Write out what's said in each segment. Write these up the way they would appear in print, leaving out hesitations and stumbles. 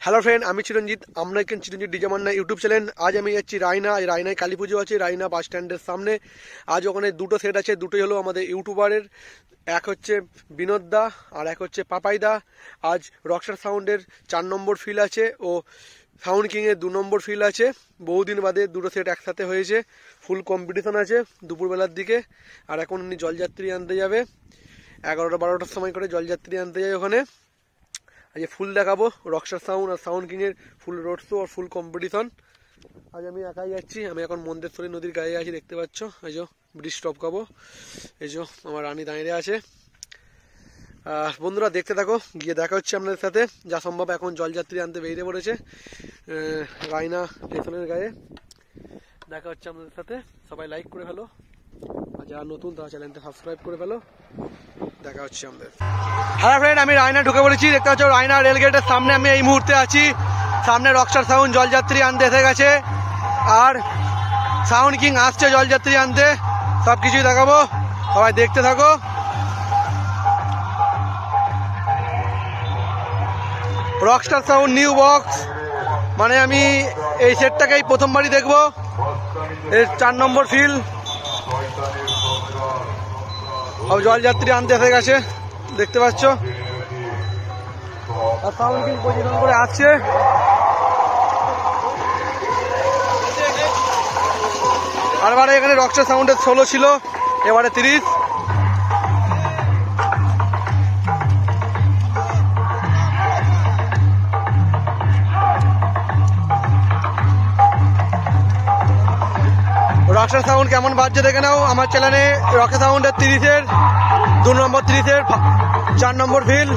Hello friend, আমি চিরঞ্জিত। আমরা এখানে চিরঞ্জিত ডিজে মান্না ইউটিউব চ্যানেল। আজ আমি যাচ্ছি রায়না। আজ রায়নায় কালী পুজো আছে, রায়না বাস স্ট্যান্ডের সামনে। আজ ওখানে দুটো সেট আছে, দুটোই হলো আমাদের ইউটিউবারের। এক হচ্ছে বিনোদ দা আর এক হচ্ছে পাপাই দা। আজ রকস্টার সাউন্ডের 4 নম্বর ফিল আছে ও সাউন্ড কিংয়ের 2 নম্বর ফিল আছে। বহুদিন বাদে দুটো সেট একসাথে হয়েছে। ফুল কম্পিটিশন আছে দুপুরবেলার দিকে। আর এখন উনি জলযাত্রী আনতে যাবে, 11টা-12টার সময় করে জলযাত্রী আনতে যায় ওখানে। আজ ফুল দেখাবো রকস্টার সাউন্ড আর সাউন্ড কিংয়ের ফুল রোড শো আর ফুল কম্পিটিশন। আজ আমি একাই যাচ্ছি। আমি এখন মন্দেশ্বরী নদীর গায়ে আছি, দেখতে পাচ্ছ। এই যে ব্রিজ স্টপ খাবো, এই যে আমার রানী দাঁড়িয়ে আছে। বন্ধুরা দেখতে থাকো, গিয়ে দেখা হচ্ছে আপনাদের সাথে। যা সম্ভব এখন জলযাত্রী আনতে বেরিয়ে পড়েছে রায়না স্টেশনের গায়ে। দেখা হচ্ছে আপনাদের সাথে। সবাই লাইক করে ফেলো, আর যারা নতুন তারা চ্যানেলটা সাবস্ক্রাইব করে ফেলো। দেখা হচ্ছে আমাদের। হ্যালো ফ্রেন্ড, আমি রায়না ঢুকে পড়েছি। দেখতে পাচ্ছ রায়না রেলগেটের সামনে আমি এই মুহূর্তে আছি। সামনে রকস্টার সাউন্ড জলযাত্রী আনতে এসে গেছে, আর সাউন্ড কিং আসছে জলযাত্রী আনতে। সব কিছুই দেখাবো, সবাই দেখতে থাকো। রকস্টার সাউন্ড নিউ বক্স, মানে আমি এই সেটটাকেই প্রথমবারই দেখবো। এর 4 নম্বর ফিল। জলযাত্রী আনতে এসে গেছে, দেখতে পাচ্ছ। আর সাউন্ড কিং পজিশন করে আসছে। আরবারে এখানে রকস্টার সাউন্ডের 16 ছিল, এবারে 30। রকস্টার সাউন্ড কেমন বাজছে দেখে নাও আমার চ্যানেলে। রকস্টার সাউন্ডের 30-এর 2 নম্বর, 30-এর 4 নম্বর ফিল।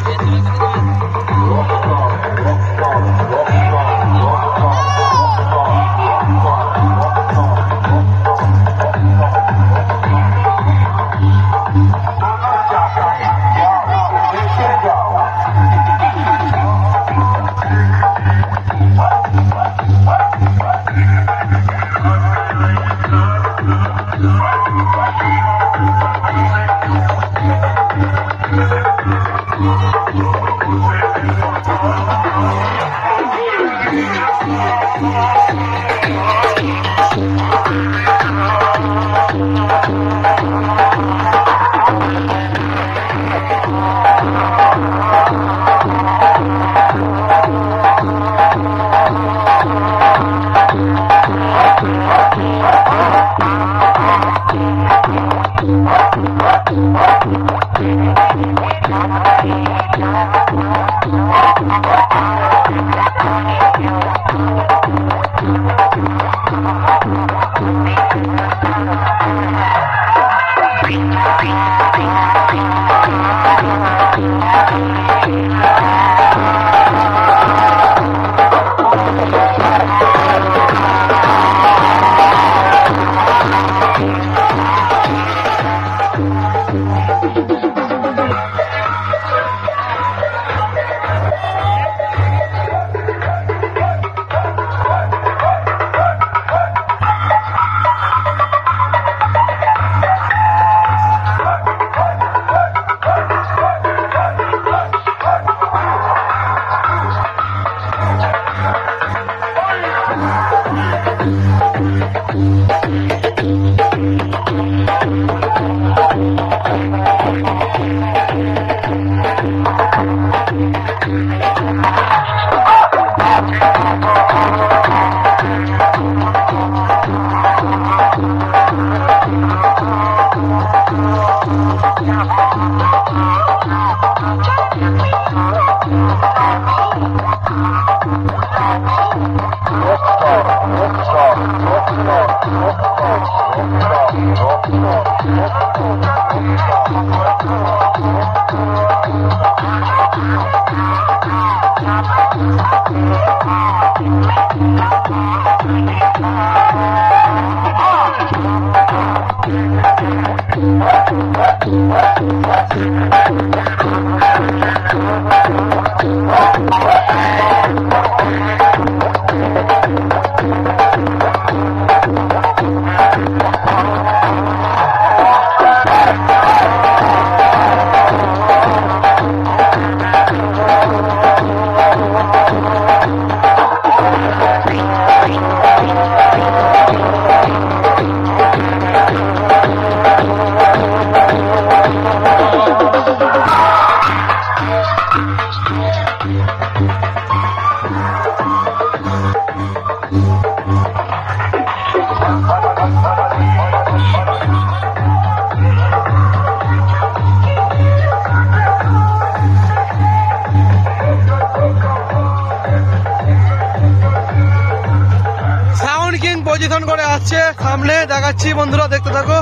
পজিশন করে আসছে সামনে, দেখাচ্ছি বন্ধুরা, দেখতে থাকো।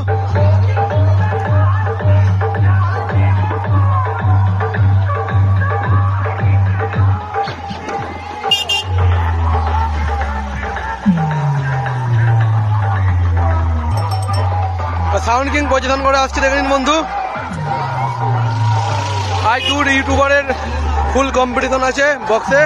সাউন্ড কিং পজিশন করে আসছে, দেখে নিন বন্ধু। i2 ইউটিউবারের ফুল কম্পিটিশন আছে বক্সে।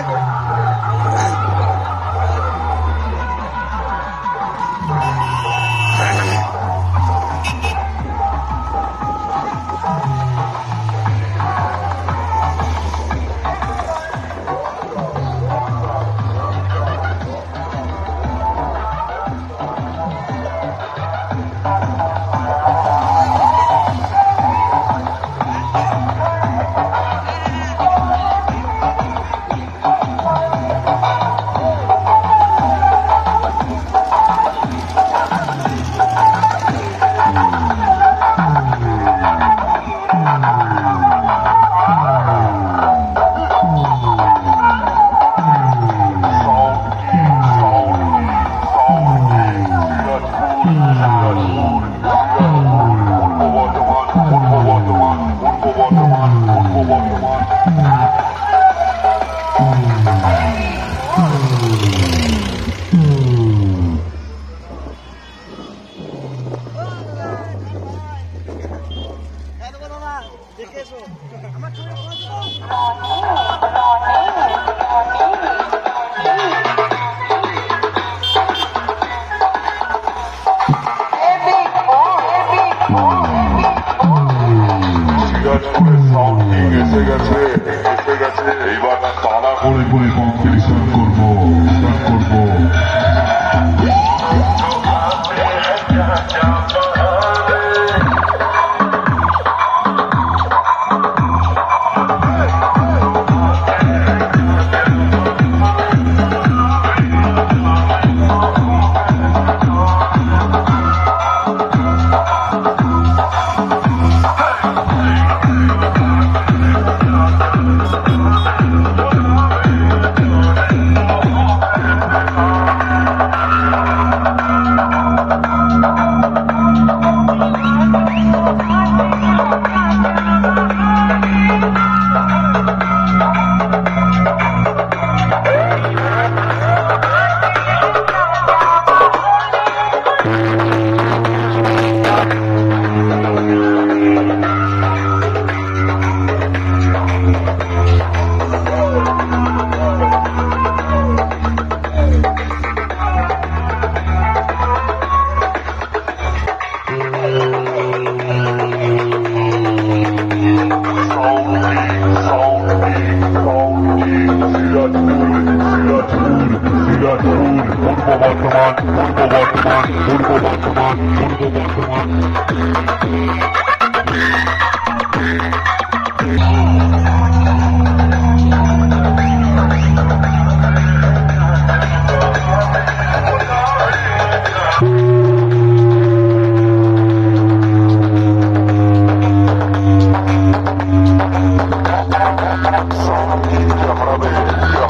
এইবার তারা করে করে কম্পিটিশন করবো।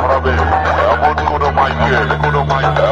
হারাবে এমন কোনো মাইকে